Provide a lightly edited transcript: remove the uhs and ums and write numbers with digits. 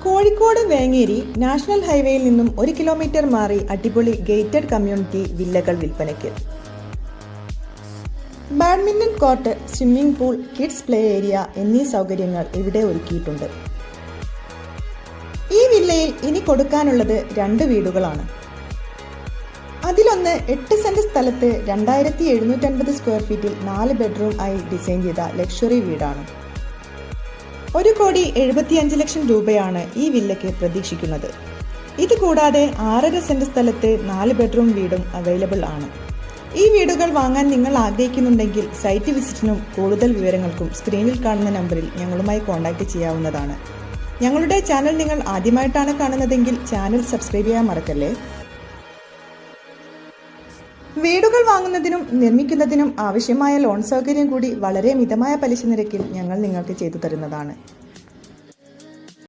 Kozhikode Vengeri national ഹൈവേയിൽ നിന്നും 1 kilometre മാറി അടിപൊളി ഗേറ്റഡ് കമ്മ്യൂണിറ്റി വില്ലകൾ വിൽപ്പനയ്ക്ക്. Badminton court, swimming pool, kids play area എന്നീ സൗകര്യങ്ങൾ ഇവിടെ ഒരുക്കിയിട്ടുണ്ട്. ഈ വില്ലയിൽ ഇനി കൊടുക്കാനുള്ളത് 2 വീടുകളാണ്. അതിലൊന്ന് 8 സെന്റ് സ്ഥലത്ത് 2750 സ്ക്വയർ ഫീറ്റിൽ 4 ബെഡ്റൂം ആയി ഡിസൈൻ ചെയ്ത ലക്ഷറി വീടാണ്. 1,75 ലക്ഷം രൂപയാണ് ഈ വില്ലയ്ക്ക് പ്രതീക്ഷിക്കുന്നത്. ഇത് കൂടാതെ 6.5 സെന്റ് സ്ഥലത്ത് 4 ബെഡ്റൂം വീടും അവൈലബിൾ ആണ്. ഈ വീടുകൾ വാങ്ങാൻ നിങ്ങൾ ആഗ്രഹിക്കുന്നുണ്ടെങ്കിൽ സൈറ്റ് വിസിറ്റിനും കൂടുതൽ വിവരങ്ങൾക്കും സ്ക്രീനിൽ കാണുന്ന നമ്പറിൽ ഞങ്ങളുമായി കോൺടാക്ട് ചെയ്യാവുന്നതാണ്. ഞങ്ങളുടെ ചാനൽ നിങ്ങൾ ആദ്യമായിട്ടാണ് കാണുന്നതെങ്കിൽ ചാനൽ സബ്സ്ക്രൈബ് ചെയ്യാൻ മറക്കല്ലേ. വീടുകൾ വാങ്ങുന്നതിനും നിർമ്മിക്കുന്നതിനും ആവശ്യമായ ലോൺ സൗകര്യം കൂടി വളരെ മിതമായ പലിശ നിരക്കിൽ ഞങ്ങൾ നിങ്ങൾക്ക് ചെയ്തു തരുന്നതാണ്.